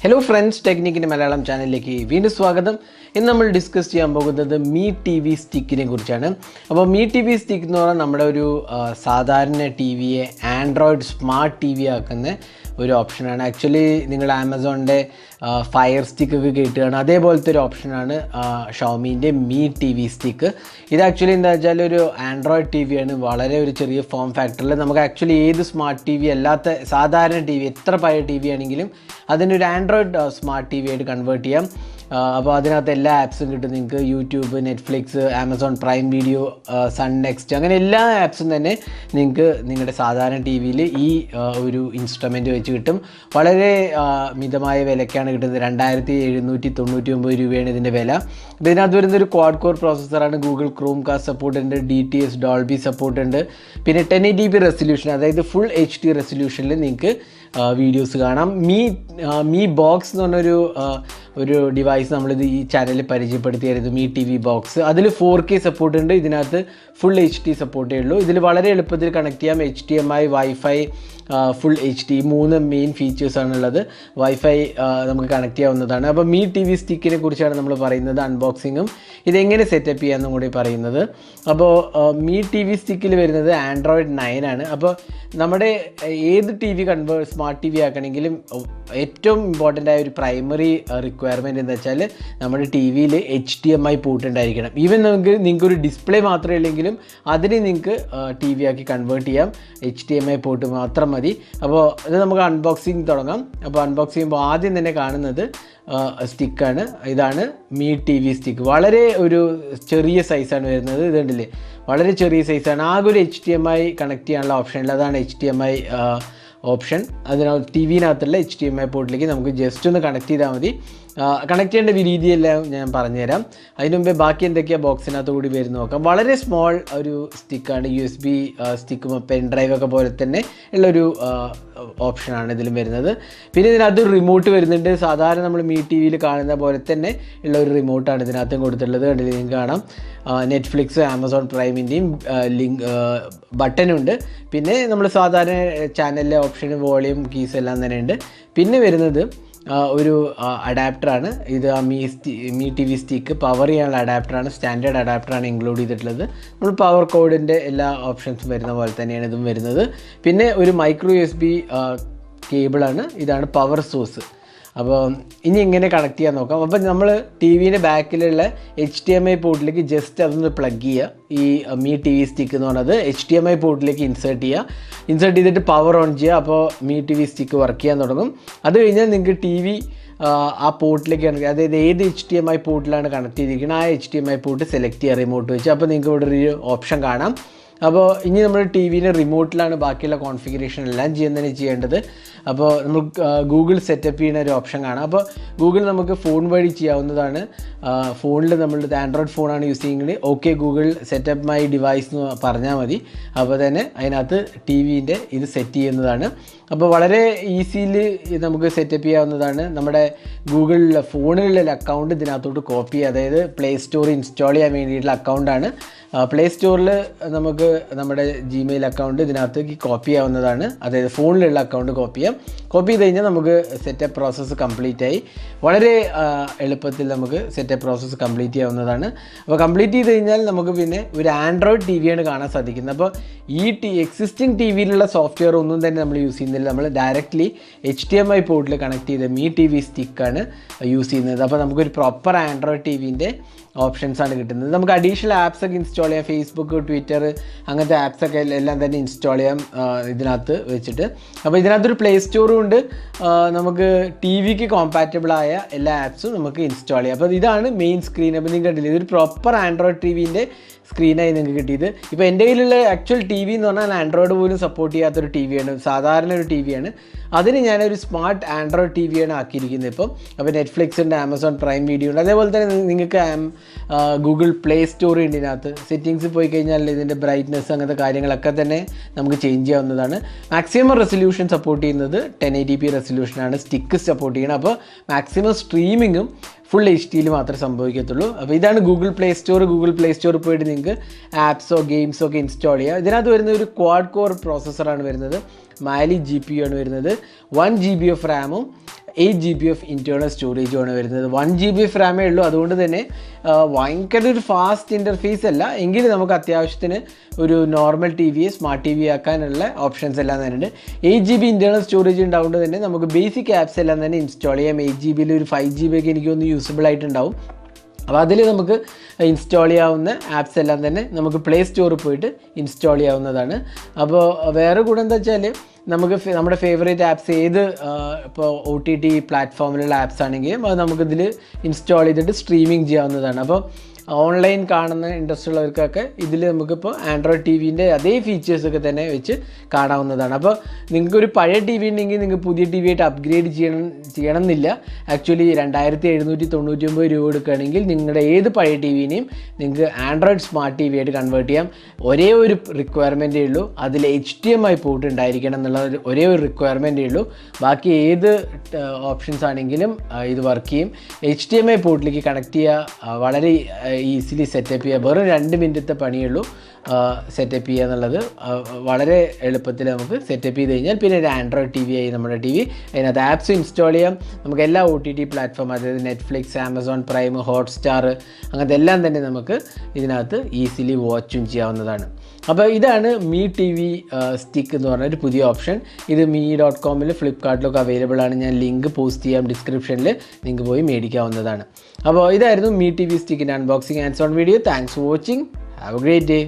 Hello friends, Technique in Malayalam channel like വീണ്ടും സ്വാഗതം. ഇന്ന് നമ്മൾ ഡിസ്കസ് ചെയ്യാൻ പോകുന്നത് മീ ടി വി സ്റ്റിക്കിനെ കുറിച്ചാണ്. അപ്പോൾ മീ ടി വി സ്റ്റിക്ക് എന്ന് പറഞ്ഞാൽ നമ്മുടെ ഒരു സാധാരണ ടി വിയെ ആൻഡ്രോയിഡ് സ്മാർട്ട് ടി വി ആക്കുന്ന ഒരു ഓപ്ഷനാണ്. ആക്ച്വലി നിങ്ങൾ ആമസോണിൻ്റെ ഫയർ സ്റ്റിക്കൊക്കെ കേട്ടുകയാണ്, അതേപോലത്തെ ഒരു ഓപ്ഷനാണ് ഷോമീൻ്റെ മീ ടി വി സ്റ്റിക്ക്. ഇത് ആക്ച്വലി എന്താ വെച്ചാൽ ഒരു ആൻഡ്രോയിഡ് ടി വിയാണ്, വളരെ ഒരു ചെറിയ ഫോം ഫാക്ടറിൽ നമുക്ക് ആക്ച്വലി ഏത് സ്മാർട്ട് ടി വി അല്ലാത്ത സാധാരണ ടി വി എത്ര പഴയ ടി വി ആണെങ്കിലും അതിനൊരു ആൻഡ്രോയിഡ് സ്മാർട്ട് ടി വി ആയിട്ട് കൺവേർട്ട് ചെയ്യാം. അപ്പോൾ അതിനകത്ത് എല്ലാ ആപ്സും കിട്ടും നിങ്ങൾക്ക്. YouTube, Netflix, Amazon Prime video, Sun Next, അങ്ങനെ എല്ലാ ആപ്സും തന്നെ നിങ്ങൾക്ക് നിങ്ങളുടെ സാധാരണ ടി വിയിൽ ഈ ഒരു ഇൻസ്ട്രുമെൻറ്റ് വെച്ച് കിട്ടും. വളരെ മിതമായ വിലയ്ക്കാണ് കിട്ടുന്നത്. 2799 രൂപയാണ് ഇതിൻ്റെ വില. അപ്പോൾ ഇതിനകത്ത് വരുന്നൊരു ക്വാഡ് കോർ പ്രോസസ്സറാണ്. ഗൂഗിൾ ക്രോം കാസ്റ്റ് സപ്പോർട്ട് ഉണ്ട്, DTS ഡോൾബി സപ്പോർട്ട് ഉണ്ട്, പിന്നെ 1080p റെസൊല്യൂഷൻ, അതായത് ഫുൾ HD റെസൊല്യൂഷനിൽ നിങ്ങൾക്ക് വീഡിയോസ് കാണാം. മീ ബോക്സ് എന്ന് പറഞ്ഞൊരു ഡിവൈസ് നമ്മളിത് ഈ ചാനലിൽ പരിചയപ്പെടുത്തിയായിരുന്നു, മീ ടി വി ബോക്സ്. അതിൽ 4K സപ്പോർട്ട് ഉണ്ട്, ഇതിനകത്ത് ഫുൾ HD സപ്പോർട്ടേ ഉള്ളൂ. ഇതിൽ വളരെ എളുപ്പത്തിൽ കണക്ട് ചെയ്യാം. HDMI, wifi, full HD, 3 main ഫീച്ചേഴ്സാണുള്ളത്. വൈഫൈ നമുക്ക് കണക്ട് ചെയ്യാവുന്നതാണ്. അപ്പോൾ മീ ടി വി സ്റ്റിക്കിനെ കുറിച്ചാണ് നമ്മൾ പറയുന്നത്, അൺബോക്സിങ്ങും ഇതെങ്ങനെ സെറ്റപ്പ് ചെയ്യാമെന്നും കൂടി പറയുന്നത്. അപ്പോൾ മീ ടി വി സ്റ്റിക്കിൽ വരുന്നത് ആൻഡ്രോയിഡ് 9 ആണ്. അപ്പോൾ നമ്മുടെ ഏത് TV smart TV ആക്കണമെങ്കിലും ഏറ്റവും ഇമ്പോർട്ടൻ്റ് ആയ ഒരു പ്രൈമറി റിക്വയർമെൻറ്റ് എന്താ വെച്ചാൽ നമ്മുടെ ടി വിയിൽ HDMI പോർട്ട് ഉണ്ടായിരിക്കണം. ഈവൻ നിങ്ങൾക്കൊരു ഡിസ്പ്ലേ മാത്രമേ ഉള്ളെങ്കിലും അതിന് നിങ്ങൾക്ക് ടി വി ആക്കി കൺവേർട്ട് ചെയ്യാം. HDMI പോർട്ട് മാത്രം മതി. അപ്പോൾ ഇത് നമുക്ക് അൺബോക്സിങ് തുടങ്ങാം. അപ്പോൾ അൺബോക്സ് ചെയ്യുമ്പോൾ ആദ്യം തന്നെ കാണുന്നത് സ്റ്റിക്കാണ്. ഇതാണ് മീ ടി വി സ്റ്റിക്ക്. വളരെ ഒരു ചെറിയ സൈസാണ് വരുന്നത്. ഇത് കണ്ടില്ലേ, വളരെ ചെറിയ സൈസാണ്. ആകെ ഒരു HDMI കണക്ട് ചെയ്യാനുള്ള ഓപ്ഷൻ ഇല്ല. അതാണ് HDMI ഓപ്ഷൻ. അതിനകത്ത് ടി വിനകത്തുള്ള HDMI പോർട്ടിലേക്ക് നമുക്ക് ജസ്റ്റ് ഒന്ന് കണക്ട് ചെയ്താൽ മതി. കണക്ട് ചെയ്യേണ്ട രീതിയെല്ലാം ഞാൻ പറഞ്ഞുതരാം. അതിന് മുമ്പേ ബാക്കി എന്തൊക്കെയാണ് ബോക്സിനകത്ത് കൂടി വരുന്ന നോക്കാം. വളരെ സ്മോൾ ഒരു സ്റ്റിക്കാണ്. USB സ്റ്റിക്കും പെൻ ഡ്രൈവൊക്കെ പോലെ തന്നെ ഉള്ളൊരു ഓപ്ഷനാണ് ഇതിലും വരുന്നത്. പിന്നെ ഇതിനകത്ത് റിമോട്ട് വരുന്നുണ്ട്. സാധാരണ നമ്മൾ മീ ടി വിയിൽ കാണുന്ന പോലെ തന്നെ ഉള്ള ഒരു റിമോട്ടാണ് ഇതിനകത്തും കൊടുത്തിട്ടുള്ളത്. കണ്ടില്ല, നിങ്ങൾക്ക് കാണാം നെറ്റ്ഫ്ലിക്സ്, ആമസോൺ പ്രൈമിൻ്റെയും ബട്ടനുണ്ട്. പിന്നെ നമ്മൾ സാധാരണ ചാനലിലെ ഓപ്ഷന് വോളിയം കീസ് എല്ലാം തന്നെ ഉണ്ട്. പിന്നെ വരുന്നത് ഒരു അഡാപ്റ്ററാണ്. ഇത് Mi TV stick power ചെയ്യാനുള്ള അഡാപ്റ്ററാണ്. സ്റ്റാൻഡേർഡ് അഡാപ്റ്ററാണ് ഇൻക്ലൂഡ് ചെയ്തിട്ടുള്ളത്. നമ്മൾ പവർ കോഡിൻ്റെ എല്ലാ ഓപ്ഷൻസും വരുന്ന പോലെ തന്നെയാണ് ഇതും വരുന്നത്. പിന്നെ ഒരു മൈക്രോ USB കേബിളാണ്. ഇതാണ് പവർ സോഴ്സ്. അപ്പോൾ ഇനി എങ്ങനെ കണക്ട് ചെയ്യാൻ നോക്കാം. അപ്പോൾ നമ്മൾ ടി വിൻ്റെ ബാക്കിലുള്ള HDMI പോർട്ടിലേക്ക് ജസ്റ്റ് അതൊന്ന് പ്ലഗ് ചെയ്യുക. ഈ മീ ടി വി സ്റ്റിക്ക് എന്ന് പറയുന്നത് HDMI പോർട്ടിലേക്ക് ഇൻസേർട്ട് ചെയ്തിട്ട് പവർ ഓൺ ചെയ്യുക. അപ്പോൾ Mi TV stick work ചെയ്യാൻ തുടങ്ങും. അത് കഴിഞ്ഞാൽ നിങ്ങൾക്ക് ടി വി ആ പോർട്ടിലേക്ക് കണക്ട്, അതായത് ഏത് HDMI പോർട്ടിലാണ് കണക്ട് ചെയ്തിരിക്കുന്നത് ആ HDMI പോർട്ട് സെലക്ട് ചെയ്യുക റിമോട്ട് വെച്ച്. അപ്പോൾ നിങ്ങൾക്ക് ഇവിടെ ഒരു ഓപ്ഷൻ കാണാം. അപ്പോൾ ഇനി നമ്മൾ ടി വിൻ്റെ റിമോട്ടിലാണ് ബാക്കിയുള്ള കോൺഫിഗറേഷൻ എല്ലാം ചെയ്യേണ്ടത്. അപ്പോൾ നമുക്ക് ഗൂഗിൾ സെറ്റപ്പ് ചെയ്യുന്ന ഒരു ഓപ്ഷൻ കാണാം. അപ്പോൾ ഗൂഗിൾ നമുക്ക് ഫോൺ വഴി ചെയ്യാവുന്നതാണ്. ഫോണിൽ നമ്മൾ ആൻഡ്രോയിഡ് ഫോണാണ് യൂസ് ചെയ്യുന്നത്, okay Google setup my device എന്ന് പറഞ്ഞാൽ മതി. അപ്പോൾ തന്നെ അതിനകത്ത് ടി വിൻ്റെ ഇത് സെറ്റ് ചെയ്യുന്നതാണ്. അപ്പോൾ വളരെ ഈസിയിൽ നമുക്ക് സെറ്റപ്പ് ചെയ്യാവുന്നതാണ്. നമ്മുടെ ഗൂഗിളിലെ ഫോണിലുള്ള അക്കൗണ്ട് ഇതിനകത്തോട്ട് കോപ്പി ചെയ്യുക. അതായത് പ്ലേ സ്റ്റോർ ഇൻസ്റ്റാൾ ചെയ്യാൻ വേണ്ടിയിട്ടുള്ള അക്കൗണ്ടാണ്. പ്ലേ സ്റ്റോറിൽ നമുക്ക് നമ്മുടെ ജിമെയിൽ അക്കൗണ്ട് ഇതിനകത്തേക്ക് കോപ്പി ചെയ്യാവുന്നതാണ്. അതായത് ഫോണിലുള്ള അക്കൗണ്ട് കോപ്പി ചെയ്യാം. കോപ്പി ചെയ്ത് കഴിഞ്ഞാൽ നമുക്ക് സെറ്റപ്പ് പ്രോസസ്സ് കംപ്ലീറ്റ് ആയി. വളരെ എളുപ്പത്തിൽ നമുക്ക് സെറ്റപ്പ് പ്രോസസ്സ് കംപ്ലീറ്റ് ചെയ്യാവുന്നതാണ്. അപ്പോൾ കംപ്ലീറ്റ് ചെയ്ത് കഴിഞ്ഞാൽ നമുക്ക് പിന്നെ ഒരു ആൻഡ്രോയിഡ് ടി വിയാണ് കാണാൻ സാധിക്കുന്നത്. അപ്പോൾ ഈ എക്സിസ്റ്റിംഗ് ടി വിയിലുള്ള സോഫ്റ്റ്വെയർ ഒന്നും തന്നെ നമ്മൾ യൂസ് ചെയ്യുന്നില്ല. നമ്മൾ ഡയറക്റ്റ്ലി HDMI പോർട്ടിൽ കണക്ട് ചെയ്ത മീ ടി വി സ്റ്റിക്കാണ് യൂസ് ചെയ്യുന്നത്. അപ്പോൾ നമുക്കൊരു പ്രോപ്പർ ആൻഡ്രോയിഡ് ടി വിൻ്റെ ഓപ്ഷൻസാണ് കിട്ടുന്നത്. നമുക്ക് അഡീഷണൽ ആപ്സൊക്കെ ഇൻസ്റ്റാൾ ചെയ്യാം. ഫേസ്ബുക്ക്, ട്വിറ്റർ, അങ്ങനത്തെ ആപ്സൊക്കെ എല്ലാം തന്നെ ഇൻസ്റ്റാൾ ചെയ്യാം ഇതിനകത്ത് വെച്ചിട്ട്. അപ്പോൾ ഇതിനകത്തൊരു പ്ലേ സ്റ്റോറും ഉണ്ട്. നമുക്ക് ടി വിക്ക് കോമ്പാറ്റബിളായ എല്ലാ ആപ്സും നമുക്ക് ഇൻസ്റ്റാൾ ചെയ്യാം. അപ്പോൾ ഇതാണ് മെയിൻ സ്ക്രീൻ. അപ്പോൾ നിങ്ങൾ കണ്ടില്ലേ, ഇതൊരു പ്രോപ്പർ ആൻഡ്രോയിഡ് ടി വിൻ്റെ സ്ക്രീനായി നിങ്ങൾക്ക് കിട്ടിയത്. ഇപ്പോൾ എൻ്റെ കയ്യിലുള്ള ആക്ച്വൽ ടി വി എന്ന് പറഞ്ഞാൽ ആൻഡ്രോയിഡ് പോലും സപ്പോർട്ട് ചെയ്യാത്തൊരു ടി വിയാണ്, സാധാരണ ഒരു ടി വിയാണ്. അതിന് ഞാനൊരു സ്മാർട്ട് ആൻഡ്രോയിഡ് ടി വിയാണ് ആക്കിയിരിക്കുന്നത് ഇപ്പം. അപ്പോൾ നെറ്റ്ഫ്ലിക്സ് ഉണ്ട്, ആമസോൺ പ്രൈം വീഡിയോ ഉണ്ട്, അതേപോലെ തന്നെ നിങ്ങൾക്ക് ഗൂഗിൾ പ്ലേ സ്റ്റോർ ഉണ്ട്. ഇതിനകത്ത് സെറ്റിങ്സ് പോയി കഴിഞ്ഞാൽ ഇതിൻ്റെ ബ്രൈറ്റ്നസ് അങ്ങനത്തെ കാര്യങ്ങളൊക്കെ തന്നെ നമുക്ക് ചേഞ്ച് ചെയ്യാവുന്നതാണ്. മാക്സിമം റെസൊല്യൂഷൻ സപ്പോർട്ട് ചെയ്യുന്നത് 1080p റെസൊല്യൂഷനാണ്. സ്റ്റിക്ക് സപ്പോർട്ട് ചെയ്യണം. അപ്പോൾ മാക്സിമം സ്ട്രീമിങ്ങും ഫുൾ HDയിൽ മാത്രമേ സംഭവിക്കത്തുള്ളൂ. അപ്പോൾ ഇതാണ് ഗൂഗിൾ പ്ലേ സ്റ്റോറിൽ പോയിട്ട് നിങ്ങൾക്ക് ആപ്സോ ഗെയിംസോ ഒക്കെ ഇൻസ്റ്റാൾ ചെയ്യുക. ഇതിനകത്ത് വരുന്ന ഒരു ക്വാഡ് കോർ പ്രോസസ്സറാണ് വരുന്നത്. മാലി GPU ആണ് വരുന്നത്. 1 GB ഓഫ് റാമും 8 GB ഓഫ് ഇൻറ്റേർണൽ സ്റ്റോറേജുമാണ് വരുന്നത്. 1 GB ഓഫ് റാമേ ഉള്ളൂ. അതുകൊണ്ട് തന്നെ ഭയങ്കര ഒരു ഫാസ്റ്റ് ഇൻ്റർഫേസ് അല്ല, എങ്കിലും നമുക്ക് അത്യാവശ്യത്തിന് ഒരു നോർമൽ ടി വിയെ സ്മാർട്ട് ടി വി ആക്കാനുള്ള ഓപ്ഷൻസ് എല്ലാം തന്നെ ഉണ്ട്. 8 GB ഇൻറ്റേർണൽ സ്റ്റോറേജ് ഉണ്ടാവുകൊണ്ട് തന്നെ നമുക്ക് ബേസിക് ആപ്സ് എല്ലാം തന്നെ ഇൻസ്റ്റാൾ ചെയ്യാം. 8 GB ഒരു 5 GB ഒക്കെ എനിക്കൊന്ന് യൂസബിൾ ആയിട്ടുണ്ടാവും. അപ്പോൾ അതിൽ നമുക്ക് ഇൻസ്റ്റാൾ ചെയ്യാവുന്ന ആപ്സ് എല്ലാം തന്നെ നമുക്ക് പ്ലേ സ്റ്റോറിൽ പോയിട്ട് ഇൻസ്റ്റാൾ ചെയ്യാവുന്നതാണ്. അപ്പോൾ വേറെ കൂടെ എന്താ വെച്ചാൽ നമുക്ക് നമ്മുടെ ഫേവറേറ്റ് ആപ്സ് ഏത് ഇപ്പോൾ OTT പ്ലാറ്റ്ഫോമിലുള്ള ആപ്സ് ആണെങ്കിലും അത് നമുക്കിതിൽ ഇൻസ്റ്റാൾ ചെയ്തിട്ട് സ്ട്രീമിങ് ചെയ്യാവുന്നതാണ്. അപ്പോൾ ഓൺലൈൻ കാണുന്ന ഇൻട്രസ്റ്റ് ഉള്ളവർക്കൊക്കെ ഇതിൽ നമുക്കിപ്പോൾ ആൻഡ്രോയിഡ് ടി വിൻ്റെ അതേ ഫീച്ചേഴ്സൊക്കെ തന്നെ വെച്ച് കാണാവുന്നതാണ്. അപ്പോൾ നിങ്ങൾക്കൊരു പഴയ ടി വി ഉണ്ടെങ്കിൽ നിങ്ങൾക്ക് പുതിയ ടി വി ആയിട്ട് അപ്ഗ്രേഡ് ചെയ്യണം എന്നില്ല. ആക്ച്വലി 2799 രൂപ കൊടുക്കുകയാണെങ്കിൽ നിങ്ങളുടെ ഏത് പഴയ ടി വിനെയും നിങ്ങൾക്ക് ആൻഡ്രോയിഡ് സ്മാർട്ട് ടി വി ആയിട്ട് കൺവേർട്ട് ചെയ്യാം. ഒരേ ഒരു റിക്വയർമെൻറ്റേ ഉള്ളൂ, അതിൽ HDMI പോർട്ട് ഉണ്ടായിരിക്കണം എന്നുള്ള ഒരേ ഒരു റിക്വയർമെൻറ്റേ ഉള്ളൂ. ബാക്കി ഏത് ഓപ്ഷൻസ് ആണെങ്കിലും ഇത് വർക്ക് ചെയ്യും. HDMI പോർട്ടിലേക്ക് കണക്ട് ചെയ്യുക വളരെ ഈസിലി സെറ്റപ്പ് ചെയ്യുക. വെറും 2 മിനിറ്റത്തെ പണിയുള്ളൂ സെറ്റപ്പ് ചെയ്യുക എന്നുള്ളത്. വളരെ എളുപ്പത്തിൽ നമുക്ക് സെറ്റപ്പ് ചെയ്ത് കഴിഞ്ഞാൽ പിന്നെ ഒരു ആൻഡ്രോയിഡ് ടി വി ആയി നമ്മുടെ ടി വി. അതിനകത്ത് ആപ്സ് ഇൻസ്റ്റാൾ ചെയ്യാം. നമുക്ക് എല്ലാ OTT പ്ലാറ്റ്ഫോം, അതായത് നെറ്റ്ഫ്ലിക്സ്, ആമസോൺ പ്രൈം, ഹോട്ട്സ്റ്റാർ, അങ്ങനത്തെ എല്ലാം തന്നെ നമുക്ക് ഇതിനകത്ത് ഈസിലി വാച്ചും ചെയ്യാവുന്നതാണ്. അപ്പോൾ ഇതാണ് മീ ടി വി സ്റ്റിക്ക് എന്ന് പറഞ്ഞൊരു പുതിയ ഓപ്ഷൻ. ഇത് me.com ഫ്ലിപ്കാർട്ടിലൊക്കെ അവൈലബിൾ ആണ്. ഞാൻ ലിങ്ക് പോസ്റ്റ് ചെയ്യാം ഡിസ്ക്രിപ്ഷനിൽ, നിങ്ങൾക്ക് പോയി മേടിക്കാവുന്നതാണ്. അപ്പോൾ ഇതായിരുന്നു മീ ടി വി സ്റ്റിക്കിൻ്റെ unboxing and on video. Thanks for watching. Have a great day.